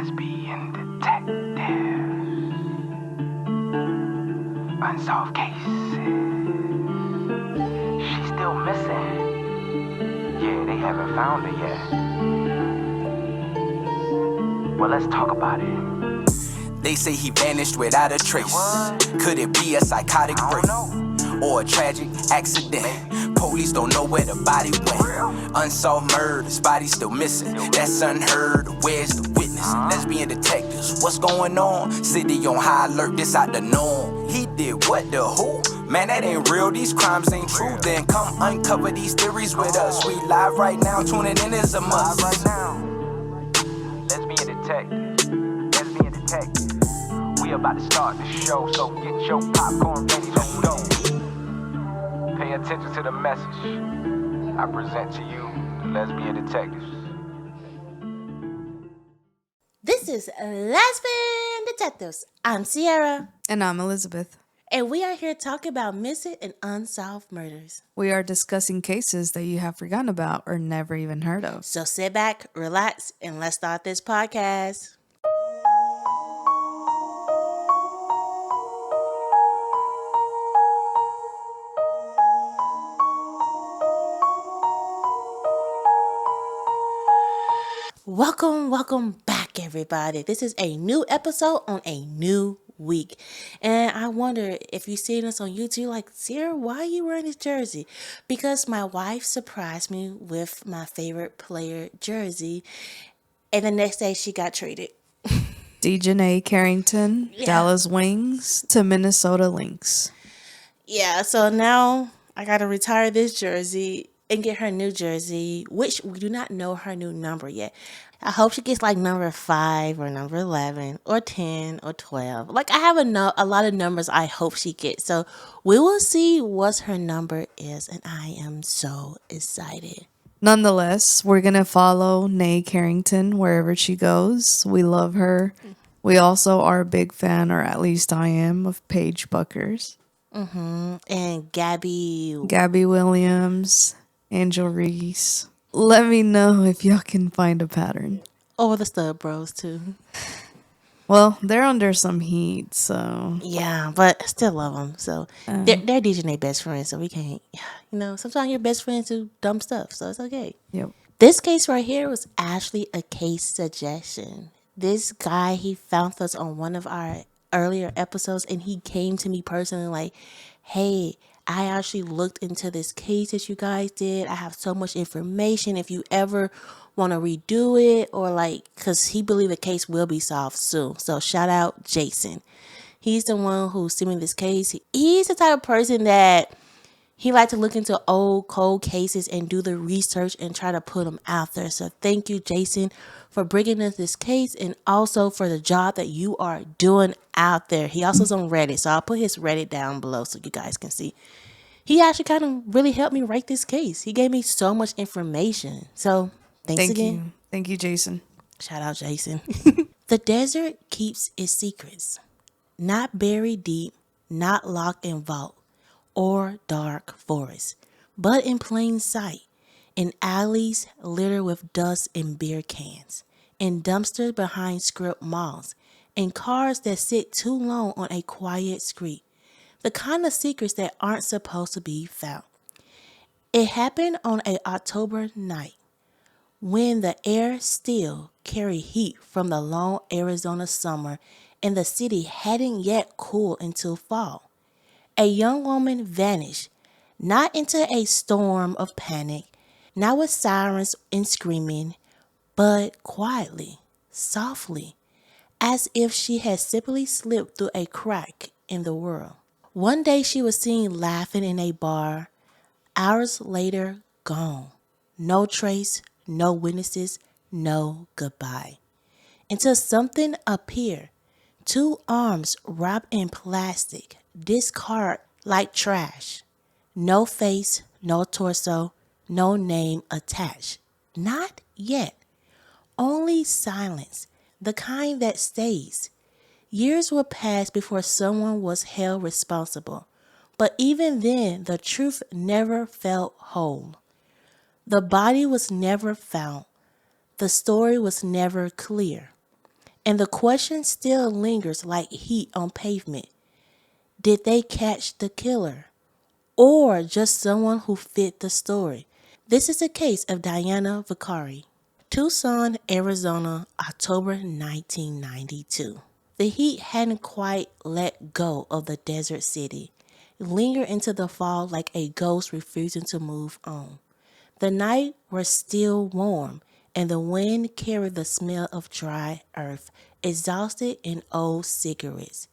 Lesbian Detectives. Unsolved cases. She's still missing. Yeah, they haven't found her yet. Well, let's talk about it. They say he vanished without a trace. Could it be a psychotic break or a tragic accident? Police don't know where the body went. Unsolved murders, body still missing. That's unheard. Where's the witness? Lesbian detectives, what's going on? City on high alert, this out the norm. He did what, the who? Man, that ain't real, these crimes ain't true. Then come uncover these theories with us. We live right now, tuning in is a must. Live right now. Lesbian Detective. Lesbian Detective. We about to start the show, so get your popcorn ready to go. Pay attention to the message. I present to you the Lesbian Detectives. This is Lesbian Detectives. I'm Sierra. And I'm Elizabeth. And we are here talking about missing and unsolved murders. We are discussing cases that you have forgotten about or never even heard of. So sit back, relax, and let's start this podcast. Welcome back, everybody. This is a new episode on a new week. And I wonder if you've seen us on YouTube, like, Sierra, why are you wearing this jersey? Because my wife surprised me with my favorite player jersey. And the next day she got traded. Diana Carrington, Yeah. Dallas Wings to Minnesota Lynx. Yeah, so now I got to retire this jersey and get her new jersey, which we do not know her new number yet. I hope she gets like number 5 or number 11 or 10 or 12. Like, I have a lot of numbers I hope she gets. So we will see what her number is, and I am so excited. Nonetheless, we're going to follow Nay Carrington wherever she goes. We love her. We also are a big fan, or at least I am, of Paige Buckers. And Gabby Williams, Angel Reese. Let me know if y'all can find a pattern. or the Stud Bros too. Well, they're under some heat, so... Yeah, but I still love them. So they're DJ best friends, so we can't, sometimes your best friends do dumb stuff, so it's okay. Yep. This case right here was actually a case suggestion. This guy, he found us on one of our earlier episodes, and he came to me personally like, hey, I actually looked into this case that you guys did. I have so much information. If you ever want to redo it, or like, because he believed the case will be solved soon. So shout out Jason. He's the one who's seen me this case. He's the type of person that he likes to look into old cold cases and do the research and try to put them out there. So thank you, Jason, for bringing us this case, and also for the job that you are doing out there. He also is on Reddit, so I'll put his Reddit down below so you guys can see. He actually kind of really helped me write this case. He gave me so much information. So thanks again. Thank you, Jason. Shout out, Jason. The desert keeps its secrets. Not buried deep, not locked in vault or dark forest, but in plain sight, in alleys littered with dust and beer cans, in dumpsters behind script malls, in cars that sit too long on a quiet street. The kind of secrets that aren't supposed to be found. It happened on an October night when the air still carried heat from the long Arizona summer and the city hadn't yet cooled until fall. A young woman vanished, not into a storm of panic, not with sirens and screaming, but quietly, softly, as if she had simply slipped through a crack in the world. One day she was seen laughing in a bar. Hours later, gone. No trace, no witnesses, no goodbye. Until something appeared. 2 arms wrapped in plastic, discarded like trash. No face, no torso, no name attached. Not yet. Only silence, the kind that stays. Years will pass before someone was held responsible, but even then, the truth never felt whole. The body was never found. The story was never clear. And the question still lingers like heat on pavement. Did they catch the killer? Or just someone who fit the story? This is the case of Diana Vicari. Tucson, Arizona, October 1992. The heat hadn't quite let go of the desert city. It lingered into the fall like a ghost refusing to move on. The night was still warm, and the wind carried the smell of dry earth, exhausted and old cigarettes.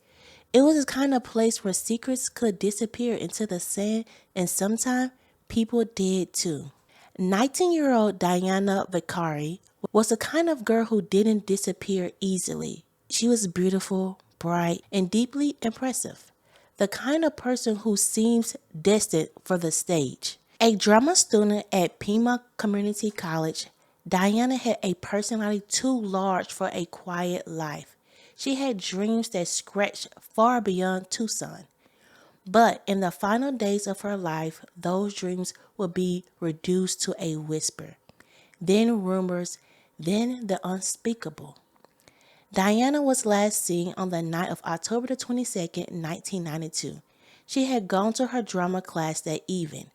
It was the kind of place where secrets could disappear into the sand, and sometimes people did too. 19-year-old Diana Vicari was the kind of girl who didn't disappear easily. She was beautiful, bright, and deeply impressive. The kind of person who seems destined for the stage. A drama student at Pima Community College, Diana had a personality too large for a quiet life. She had dreams that stretched far beyond Tucson. But in the final days of her life, those dreams would be reduced to a whisper. Then rumors, then the unspeakable. Diana was last seen on the night of October the 22nd, 1992. She had gone to her drama class that evening.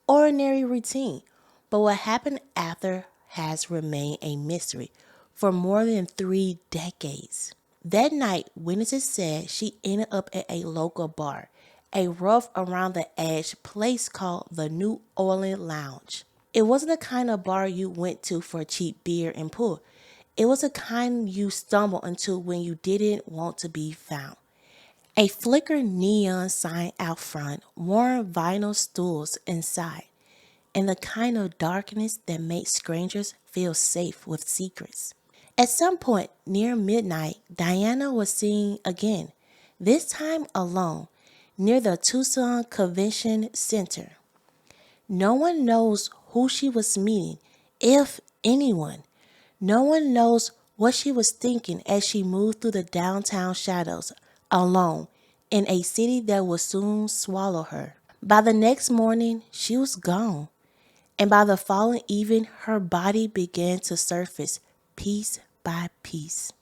Ordinary routine. But what happened after has remained a mystery for more than 3 decades. That night, witnesses said she ended up at a local bar, a rough around the edge place called the New Orleans Lounge. It wasn't the kind of bar you went to for cheap beer and pool. It was the kind you stumbled into when you didn't want to be found. A flickering neon sign out front, worn vinyl stools inside, and the kind of darkness that makes strangers feel safe with secrets. At some point near midnight, Diana was seen again, this time alone, near the Tucson Convention Center. No one knows who she was meeting, if anyone. No one knows what she was thinking as she moved through the downtown shadows, alone, in a city that would soon swallow her. By the next morning, she was gone, and by the following evening, her body began to surface piece by piece.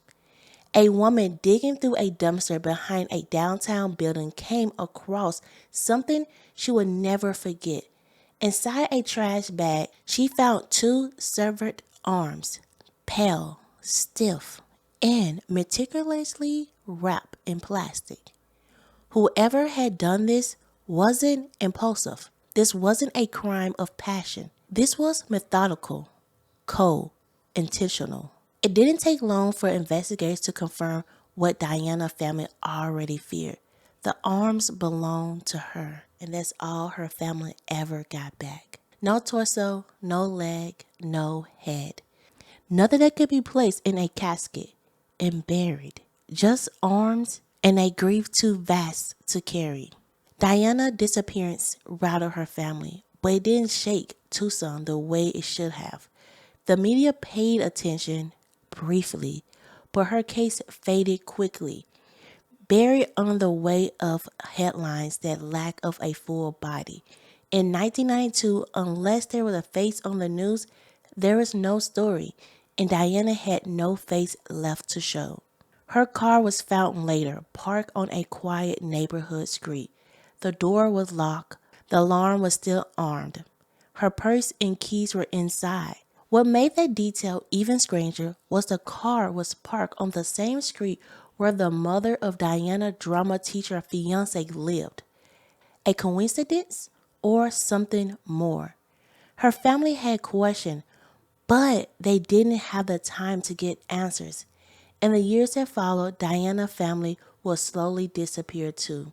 A woman digging through a dumpster behind a downtown building came across something she would never forget. Inside a trash bag, she found 2 severed arms, pale, stiff, and meticulously wrapped in plastic. Whoever had done this wasn't impulsive. This wasn't a crime of passion. This was methodical, cold, intentional. It didn't take long for investigators to confirm what Diana's family already feared. The arms belonged to her, and that's all her family ever got back. No torso, no leg, no head. Nothing that could be placed in a casket and buried. Just arms and a grief too vast to carry. Diana's disappearance rattled her family, but it didn't shake Tucson the way it should have. The media paid attention briefly, but her case faded quickly, buried under the weight of headlines that lack of a full body. In 1992, unless there was a face on the news, there was no story, and Diana had no face left to show. Her car was found later, parked on a quiet neighborhood street. The door was locked. The alarm was still armed. Her purse and keys were inside. What made that detail even stranger was the car was parked on the same street where the mother of Diana's drama teacher fiance lived. A coincidence or something more? Her family had questions, but they didn't have the time to get answers. In the years that followed, Diana's family would slowly disappear too.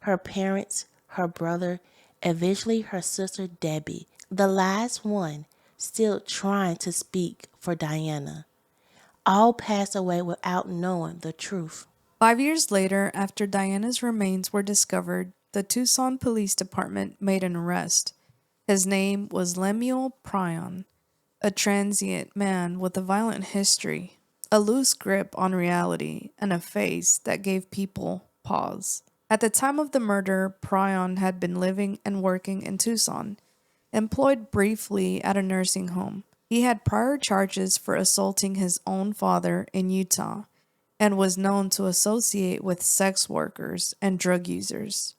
Her parents, her brother, eventually her sister Debbie, the last one, still trying to speak for Diana. All passed away without knowing the truth. 5 years later, after Diana's remains were discovered, the Tucson Police Department made an arrest. His name was Lemuel Pryon, a transient man with a violent history, a loose grip on reality, and a face that gave people pause. At the time of the murder, Pryon had been living and working in Tucson, employed briefly at a nursing home. He had prior charges for assaulting his own father in Utah and was known to associate with sex workers and drug users.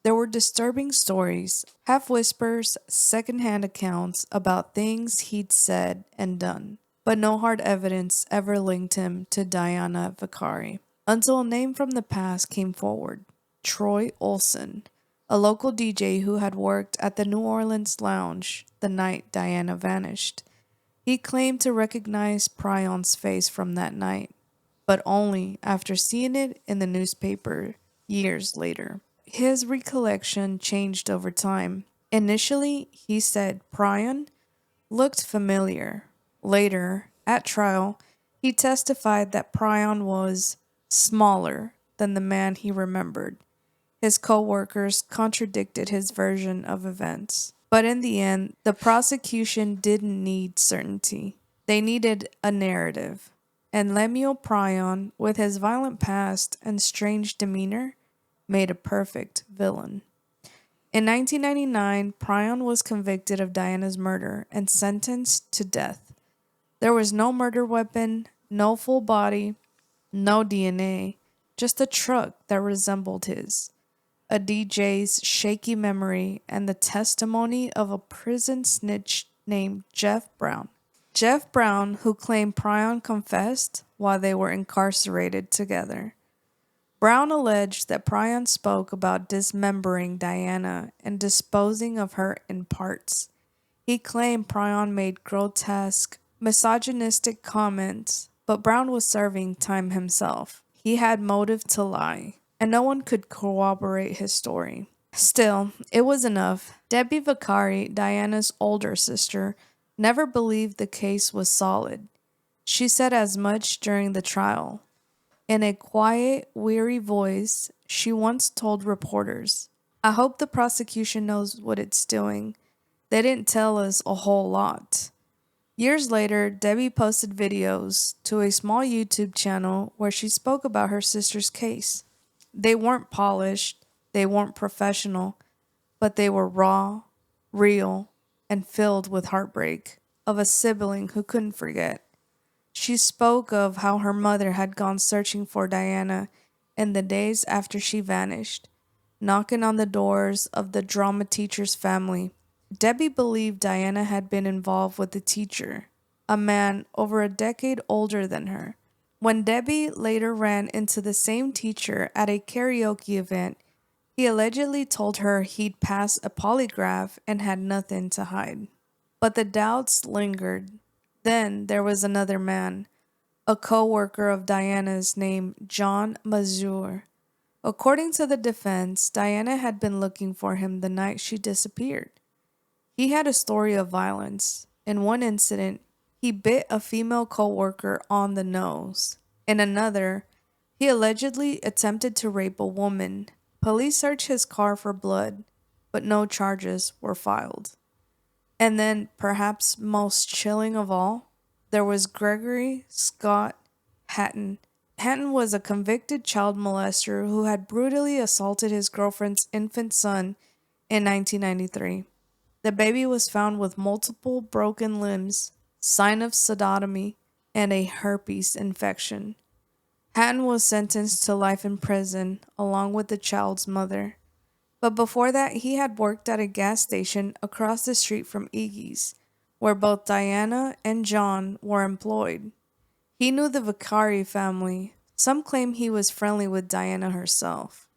There were disturbing stories, half whispers, secondhand accounts about things he'd said and done, but no hard evidence ever linked him to Diana Vicari. Until a name from the past came forward, Troy Olson, a local DJ who had worked at the New Orleans lounge the night Diana vanished. He claimed to recognize Pryon's face from that night, but only after seeing it in the newspaper years later. His recollection changed over time. Initially, he said Pryon looked familiar. Later, at trial, he testified that Pryon was smaller than the man he remembered. His co-workers contradicted his version of events. But in the end, the prosecution didn't need certainty. They needed a narrative. And Lemuel Pryon, with his violent past and strange demeanor, made a perfect villain. In 1999, Pryon was convicted of Diana's murder and sentenced to death. There was no murder weapon, no full body, no DNA, just a truck that resembled his, a DJ's shaky memory, and the testimony of a prison snitch named Jeff Brown. Jeff Brown, who claimed Pryon confessed while they were incarcerated together. Brown alleged that Pryon spoke about dismembering Diana and disposing of her in parts. He claimed Pryon made grotesque, misogynistic comments, but Brown was serving time himself. He had motive to lie, and no one could corroborate his story. Still, it was enough. Debbie Vacari, Diana's older sister, never believed the case was solid. She said as much during the trial. In a quiet, weary voice, she once told reporters, "I hope the prosecution knows what it's doing. They didn't tell us a whole lot." Years later, Debbie posted videos to a small YouTube channel where she spoke about her sister's case. They weren't polished, they weren't professional, but they were raw, real, and filled with heartbreak of a sibling who couldn't forget. She spoke of how her mother had gone searching for Diana in the days after she vanished, knocking on the doors of the drama teacher's family. Debbie believed Diana had been involved with the teacher, a man over a decade older than her. When Debbie later ran into the same teacher at a karaoke event, he allegedly told her he'd passed a polygraph and had nothing to hide. But the doubts lingered. Then there was another man, a co-worker of Diana's named John Mazur. According to the defense, Diana had been looking for him the night she disappeared. He had a story of violence. In one incident, he bit a female co-worker on the nose. In another, he allegedly attempted to rape a woman. Police searched his car for blood, but no charges were filed. And then, perhaps most chilling of all, there was Gregory Scott Hatton. Hatton was a convicted child molester who had brutally assaulted his girlfriend's infant son in 1993. The baby was found with multiple broken limbs, sign of sodomy, and a herpes infection. Hatton was sentenced to life in prison along with the child's mother. But before that, he had worked at a gas station across the street from Iggy's, where both Diana and John were employed. He knew the Vicari family. Some claim he was friendly with Diana herself.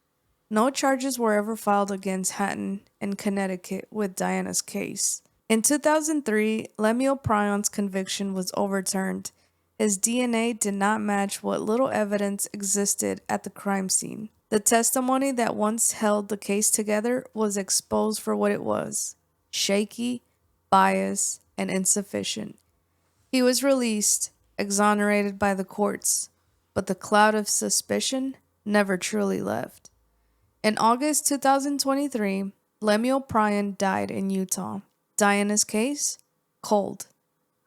No charges were ever filed against Hatton in Connecticut with Diana's case. In 2003, Lemuel Pryon's conviction was overturned. His DNA did not match what little evidence existed at the crime scene. The testimony that once held the case together was exposed for what it was: shaky, biased, and insufficient. He was released, exonerated by the courts, but the cloud of suspicion never truly left. In August 2023, Lemuel Pryon died in Utah. Diana's case? Cold.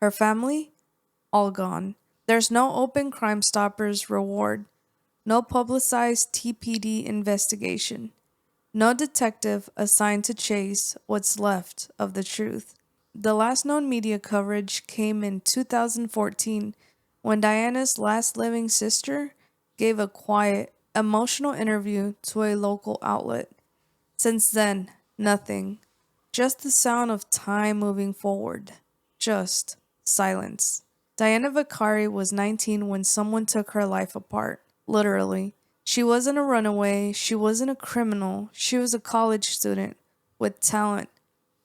Her family? All gone. There's no open Crime Stoppers reward, no publicized TPD investigation, no detective assigned to chase what's left of the truth. The last known media coverage came in 2014 when Diana's last living sister gave a quiet, emotional interview to a local outlet. Since then, nothing. Just the sound of time moving forward. Just silence. Diana Vicari was 19 when someone took her life apart. Literally. She wasn't a runaway. She wasn't a criminal. She was a college student with talent,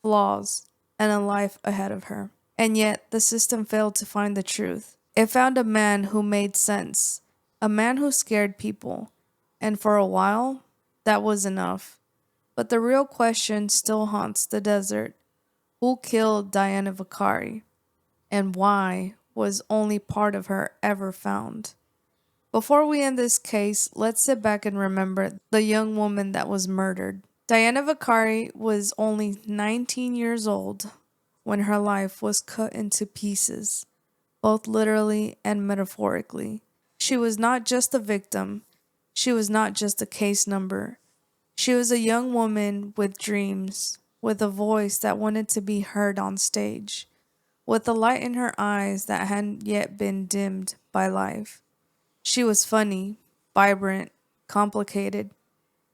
flaws, and a life ahead of her. And yet, the system failed to find the truth. It found a man who made sense, a man who scared people. And for a while, that was enough. But the real question still haunts the desert. Who killed Diana Vicari? And why was only part of her ever found? Before we end this case, let's sit back and remember the young woman that was murdered. Diana Vicari was only 19 years old when her life was cut into pieces, both literally and metaphorically. She was not just a victim, she was not just a case number. She was a young woman with dreams, with a voice that wanted to be heard on stage, with a light in her eyes that hadn't yet been dimmed by life. She was funny, vibrant, complicated.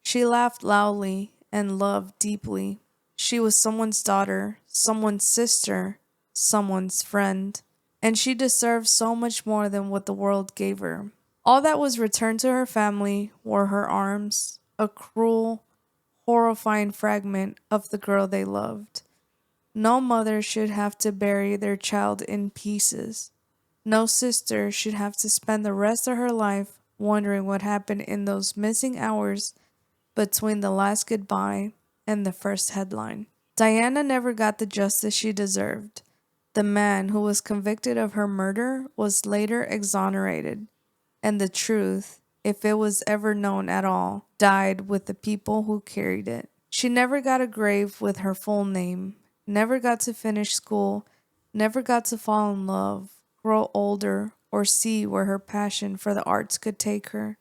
She laughed loudly and loved deeply. She was someone's daughter, someone's sister, someone's friend. And she deserved so much more than what the world gave her. All that was returned to her family were her arms, a cruel, horrifying fragment of the girl they loved. No mother should have to bury their child in pieces. No sister should have to spend the rest of her life wondering what happened in those missing hours between the last goodbye and the first headline. Diana never got the justice she deserved. The man who was convicted of her murder was later exonerated, and the truth, if it was ever known at all, died with the people who carried it. She never got a grave with her full name, never got to finish school, never got to fall in love, grow older, or see where her passion for the arts could take her.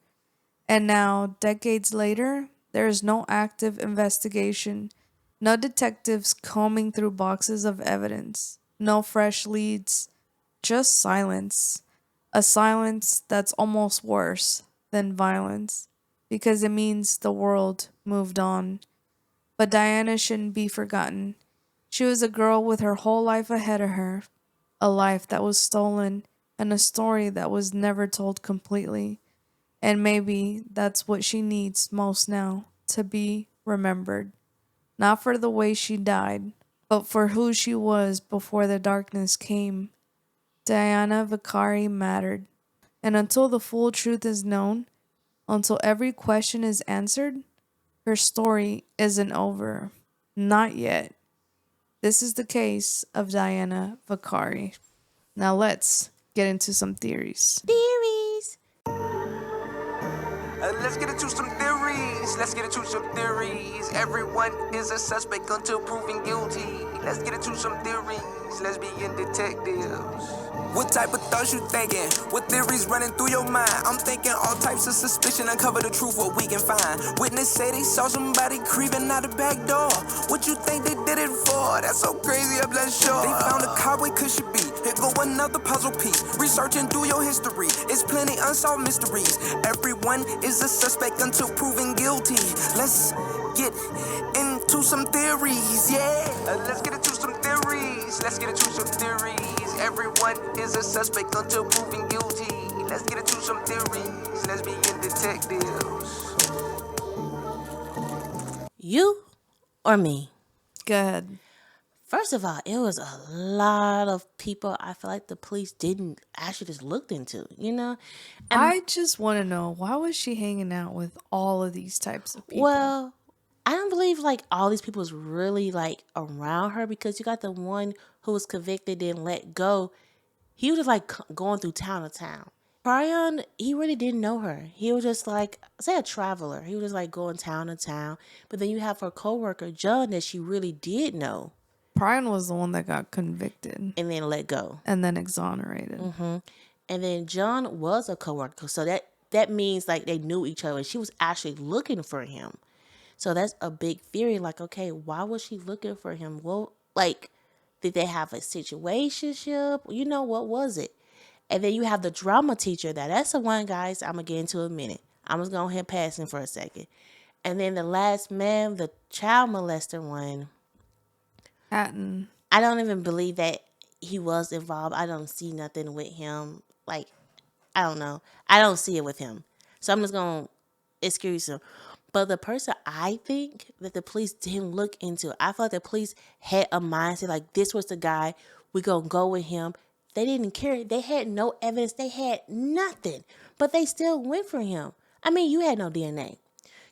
And now, decades later, there is no active investigation, no detectives combing through boxes of evidence, no fresh leads, just silence. A silence that's almost worse than violence, because it means the world moved on. But Diana shouldn't be forgotten. She was a girl with her whole life ahead of her, a life that was stolen, and a story that was never told completely. And maybe that's what she needs most now, to be remembered. Not for the way she died, but for who she was before the darkness came. Diana Vicari mattered. And until the full truth is known, until every question is answered, her story isn't over. Not yet. This is the case of Diana Vicari. Now let's get into some theories. Theories. Let's get into some theories. Let's get into some theories. Everyone is a suspect until proven guilty. Let's get into some theories. Lesbian detectives. What type of thoughts you thinking? What theories running through your mind? I'm thinking all types of suspicion. Uncover the truth, what we can find. Witness say they saw somebody creeping out the back door. What you think they did it for? That's so crazy, I'm not sure. They found a car, where could she be? Here go another puzzle piece. Researching through your history. It's plenty unsolved mysteries. Everyone is a suspect until proven guilty. Let's get into some theories, yeah. Let's get into some theories. Let's get into some theories. Everyone is a suspect until proven guilty. Let's get into some theories. Lesbian detectives. You or me? Go ahead. First of all, it was a lot of people I feel like the police didn't actually just looked into, you know? And I just want to know, why was she hanging out with all of these types of people? well, I don't believe like all these people was really like around her, because you got the one who was convicted and let go. He was just like going through town to town. Brian, he really didn't know her. He was just like, say, a traveler. He was just like going town to town. But then you have her coworker, John, that she really did know Brian was the one that got convicted and then let go. and then exonerated. And then John was a coworker. So that means like they knew each other. She was actually looking for him. So that's a big theory. Like, okay, why was she looking for him? Well, like, did they have a situationship? You know, what was it? And then you have the drama teacher. That's the one, guys, I'm going to get into in a minute. I'm just going to go ahead and pass him for a second. And then the last man, the child molester one, Hatton. I don't even believe that he was involved. I don't see nothing with him. Like, I don't know. I don't see it with him. So I'm just going to excuse him. But the person I think that the police didn't look into, I feel like the police had a mindset like this was the guy. We're going to go with him. They didn't care. They had no evidence. They had nothing. But they still went for him. I mean, you had no DNA.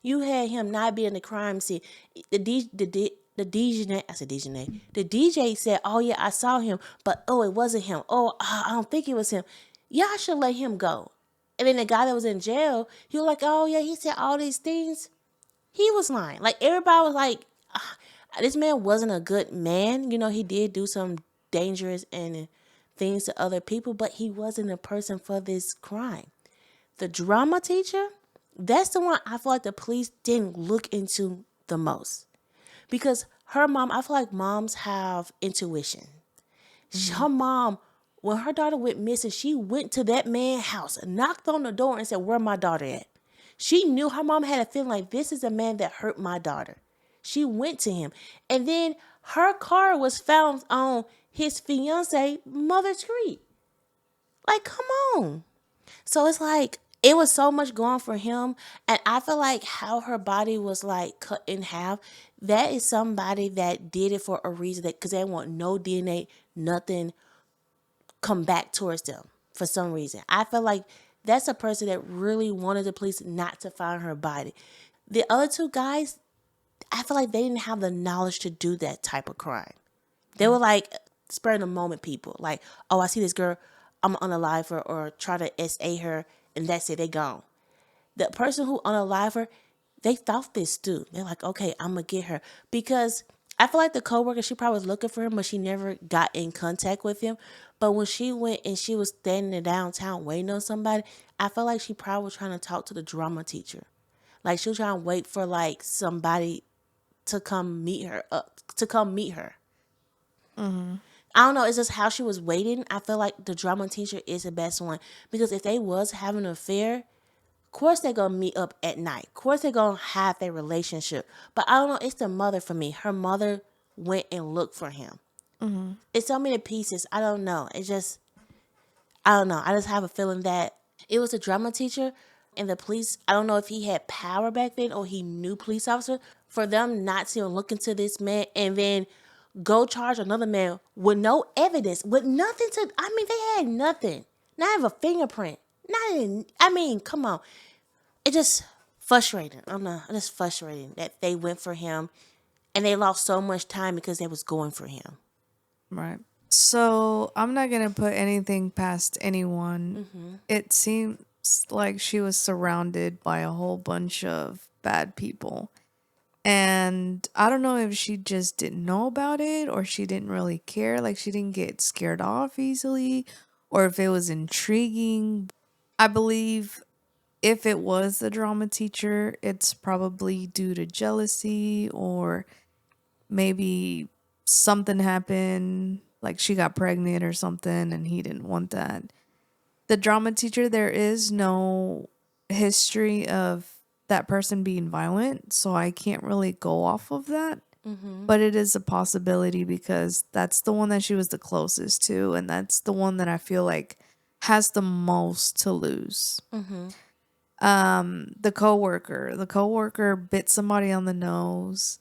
You had him not be in the crime scene. The DJ, I said DJ. The DJ said, "Oh yeah, I saw him, but oh, it wasn't him. Oh, I don't think it was him. Y'all should let him go." And then the guy that was in jail, he was like, "Oh yeah, he said all these things." He was lying. Like everybody was like, "This man wasn't a good man. You know, he did do some dangerous and things to other people, but he wasn't a person for this crime." The drama teacher, that's the one I feel like the police didn't look into the most. Because her mom, I feel like moms have intuition. Her mom, when her daughter went missing, she went to that man's house, knocked on the door and said, "Where my daughter at?" She knew her mom had a feeling like this is a man that hurt my daughter. She went to him. And then her car was found on his fiance mother's street. Like, come on. So it's like, it was so much going for him. And I feel like how her body was like cut in half, that is somebody that did it for a reason, that because they want no DNA, nothing come back towards them for some reason. I feel like that's a person that really wanted the police not to find her body. The other two guys, I feel like they didn't have the knowledge to do that type of crime. They were like spur of the moment people. Like, oh, I see this girl, I'm gonna unalive her or try to SA her, and that's it, they gone. The person who unalive her, they thought this too. They're like, okay, I'm gonna get her. Because I feel like the coworker, she probably was looking for him, but she never got in contact with him. But when she went and she was standing in downtown waiting on somebody, I felt like she probably was trying to talk to the drama teacher. Like she was trying to wait for like somebody to come meet her I don't know. It's just how she was waiting. I feel like the drama teacher is the best one. Because if they was having an affair, of course they're going to meet up at night. Of course they're going to have their relationship. But I don't know. It's the mother for me. Her mother went and looked for him. It's so many pieces. I don't know. It's just, I don't know. I just have a feeling that it was a drama teacher and the police. I don't know if he had power back then or he knew police officer for them not to look into this man and then go charge another man with no evidence, with nothing to, I mean, they had nothing. Not even a fingerprint. Not even, I mean, come on. It just frustrating. I don't know. It's just frustrating that they went for him and they lost so much time because they was going for him. Right. So I'm not going to put anything past anyone. It seems like she was surrounded by a whole bunch of bad people. And I don't know if she just didn't know about it or she didn't really care. Like she didn't get scared off easily or if it was intriguing. I believe if it was the drama teacher, it's probably due to jealousy or maybe something happened, like she got pregnant or something and he didn't want that. The drama teacher, there is no history of that person being violent, so I can't really go off of that. But it is a possibility because that's the one that she was the closest to, and that's the one that I feel like has the most to lose. The coworker bit somebody on the nose.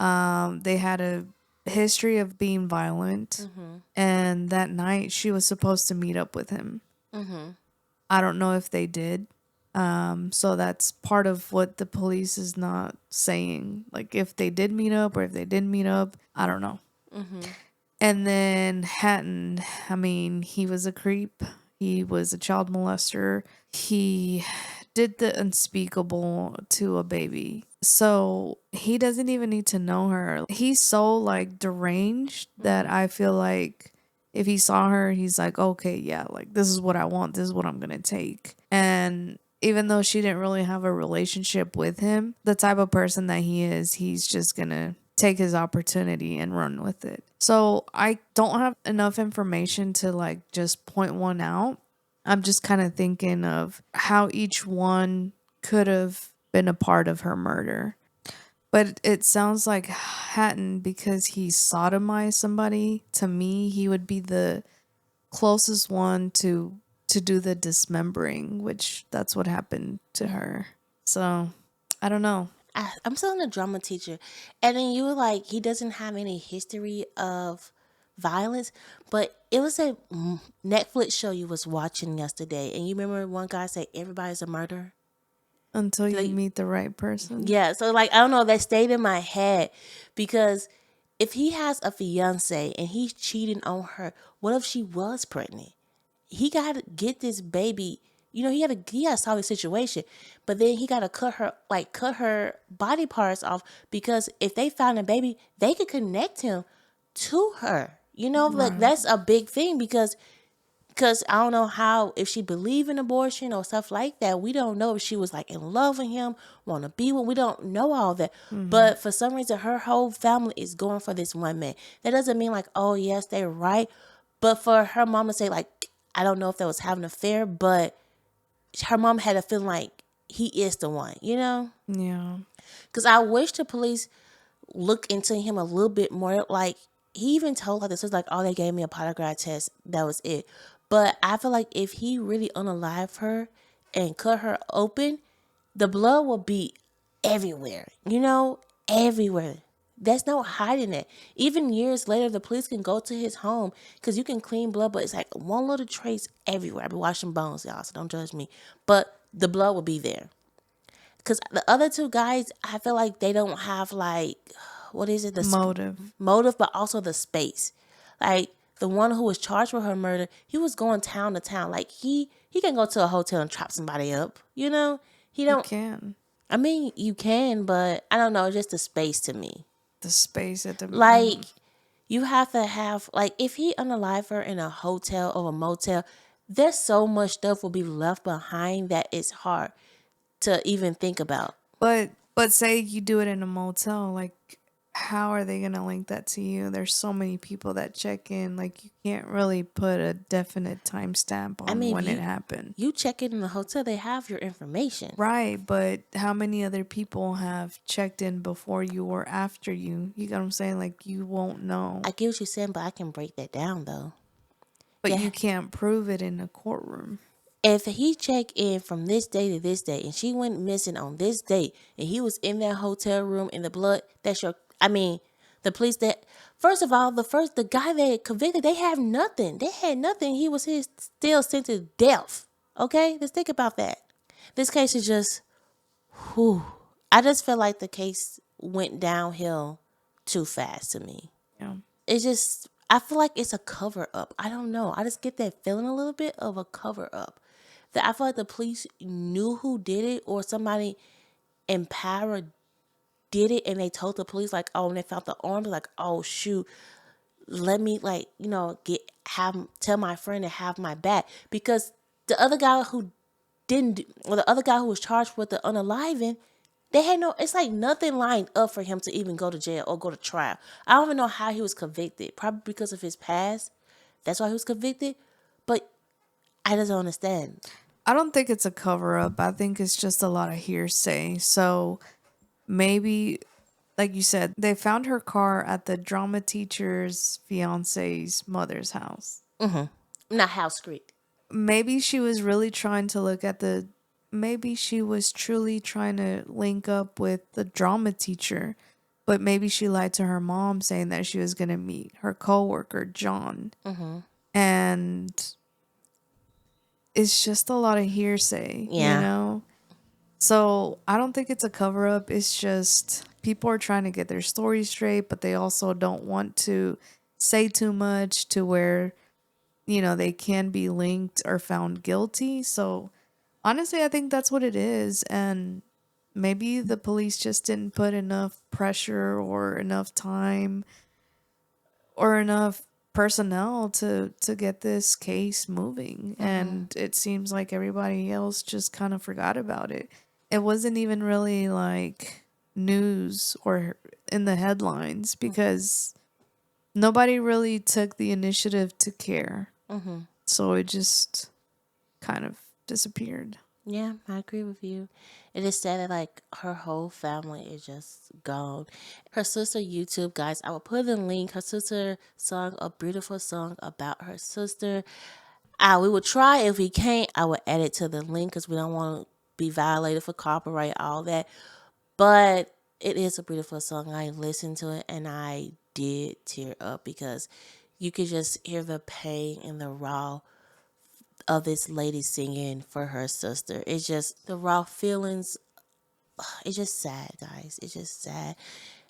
They had a history of being violent, and that night she was supposed to meet up with him. I don't know if they did. So that's part of what the police is not saying. Like if they did meet up or if they didn't meet up, I don't know. And then Hatton, I mean, he was a creep. He was a child molester. He did the unspeakable to a baby. So he doesn't even need to know her. He's so like deranged that I feel like if he saw her, he's like, okay, yeah, like this is what I want. This is what I'm going to take. And even though she didn't really have a relationship with him, the type of person that he is, he's just going to take his opportunity and run with it. So I don't have enough information to like just point one out. I'm just kind of thinking of how each one could have been a part of her murder. But it sounds like Hatton, because he sodomized somebody, to me, he would be the closest one to do the dismembering, which that's what happened to her. So I don't know. I'm still a drama teacher, and then you were like, he doesn't have any history of violence, but it was a Netflix show you was watching yesterday, and you remember one guy said everybody's a murderer. Until you Like, meet the right person. yeah, so like I don't know, that stayed in my head because if he has a fiance and he's cheating on her, what if she was pregnant? He got to get this baby. You know, he had a solid situation, but then he got to cut her body parts off because if they found a baby, they could connect him to her. You know, like Right. that's a big thing because I don't know how if she believed in abortion or stuff like that. We don't know if she was like in love with him, want to be with. We don't know all that. But for some reason, her whole family is going for this one man. That doesn't mean like, oh yes, they're right. But for her mom to say like, I don't know if that was having an affair, but her mom had a feeling like he is the one. You know, Yeah. because I wish the police look into him a little bit more. Like he even told her this was like, oh, they gave me a polygraph test. That was it. But I feel like if he really unalived her and cut her open, the blood will be everywhere. You know, everywhere. There's no hiding it. Even years later, the police can go to his home because you can clean blood, but it's like one little trace everywhere. I've been washing bones, y'all, so don't judge me. But the blood will be there. Because the other two guys, I feel like they don't have like, what is it? Motive. Motive, but also the space. Like the one who was charged with her murder, he was going town to town. Like he can go to a hotel and chop somebody up. You know, he You don't. can. I mean, you can, but I don't know. It's just the space to me. The space at the Like you have to have like if he unalive her in a hotel or a motel, there's so much stuff will be left behind that it's hard to even think about. But say you do it in a motel, like how are they gonna link that to you? There's so many people that check in, like you can't really put a definite timestamp I on mean, when if it happened. you check in the hotel, they have your information. Right, but how many other people have checked in before you or after you? You get what I'm saying? Like you won't know. I get what you're saying, but I can break that down though. But Yeah. you can't prove it in a courtroom. If he checked in from this day to this day and she went missing on this date and he was in that hotel room in the blood, that's your I mean, the police that first of all, the guy that convicted, they have nothing. They had nothing. He was still sentenced to death. Okay? Let's think about that. This case is just whew. I just feel like the case went downhill too fast to me. Yeah. It's just I feel like it's a cover up. I don't know. I just get that feeling a little bit of a cover up. That I feel like the police knew who did it or somebody in power did it and they told the police like, oh, when they found the arms, like, oh shoot, let me like, you know, tell my friend to have my back. Because the other guy who the other guy who was charged with the unaliving, they had it's like nothing lined up for him to even go to jail or go to trial. I don't even know how he was convicted. Probably because of his past. That's why he was convicted. But I just don't understand. I don't think it's a cover up. I think it's just a lot of hearsay. So maybe, like you said, they found her car at the drama teacher's fiance's mother's house. Not House Street. Maybe she was really trying to look at the. Maybe she was truly trying to link up with the drama teacher, but maybe she lied to her mom saying that she was going to meet her coworker, John. And it's just a lot of hearsay, you Yeah. know? So I don't think it's a cover up. It's just people are trying to get their story straight, but they also don't want to say too much to where, you know, they can be linked or found guilty. So honestly, I think that's what it is. And maybe the police just didn't put enough pressure or enough time or enough personnel to get this case moving. And it seems like everybody else just kind of forgot about it. It wasn't even really like news or in the headlines because nobody really took the initiative to care. Mm-hmm. So it just kind of disappeared. Yeah, I agree with you. It is sad that like her whole family is just gone. Her sister YouTube, guys, I will put the link. Her sister sung a beautiful song about her sister. We will try. If we can't, I will add it to the link because we don't want to be violated for copyright, all that. But it is a beautiful song. I listened to it and I did tear up because you could just hear the pain and the raw of this lady singing for her sister. It's just the raw feelings. It's just sad, guys. It's just sad.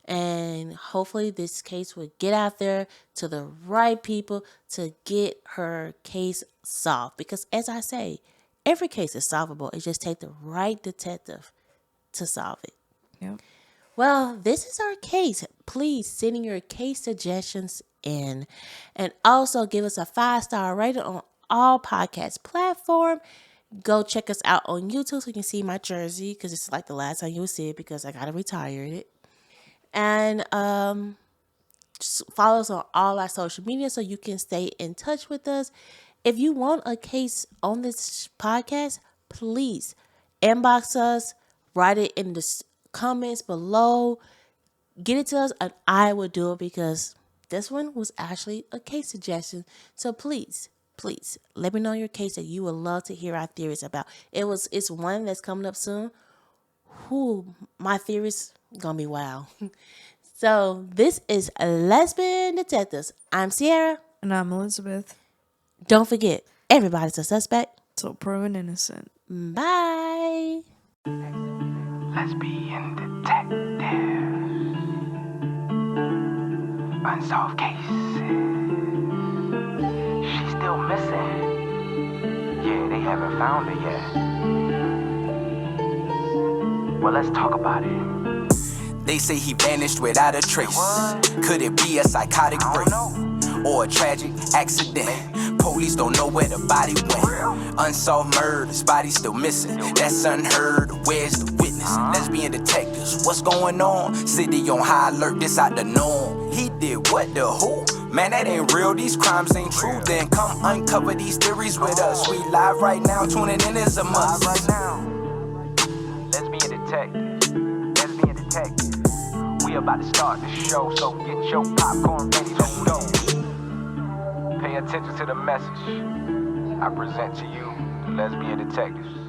And hopefully this case will get out there to the right people to get her case solved. Because as I say, every case is solvable. It just takes the right detective to solve it. Yep. Well, this is our case. Please send in your case suggestions in. And also give us a 5-star rating on all podcast platform. Go check us out on YouTube so you can see my jersey because it's like the last time you will see it because I gotta retire it. And just follow us on all our social media so you can stay in touch with us. If you want a case on this podcast, please inbox us, write it in the comments below, get it to us, and I will do it because this one was actually a case suggestion. So please let me know your case that you would love to hear our theories about. It's one that's coming up soon. My theories gonna be wild. So this is Lesbian Detectives. I'm Sierra. And I'm Elizabeth. Don't forget, everybody's a suspect. So proven innocent. Bye. Lesbian Detectives. Unsolved cases. She's still missing. Yeah, they haven't found her yet. Well, let's talk about it. They say he vanished without a trace. Could it be a psychotic break or a tragic accident? Police don't know where the body went. Unsolved murders, body still missing. That's unheard. Where's the witness? Lesbian detectives, what's going on? City on high alert, this out the norm. He did what, the who? Man, that ain't real, these crimes ain't true. Then come uncover these theories with us. We live right now, tuning in is a must. Right now, Lesbian Detective, Lesbian Detective. We about to start the show, so get your popcorn ready, let's go. Pay attention to the message I present to you, the Lesbian Detectives.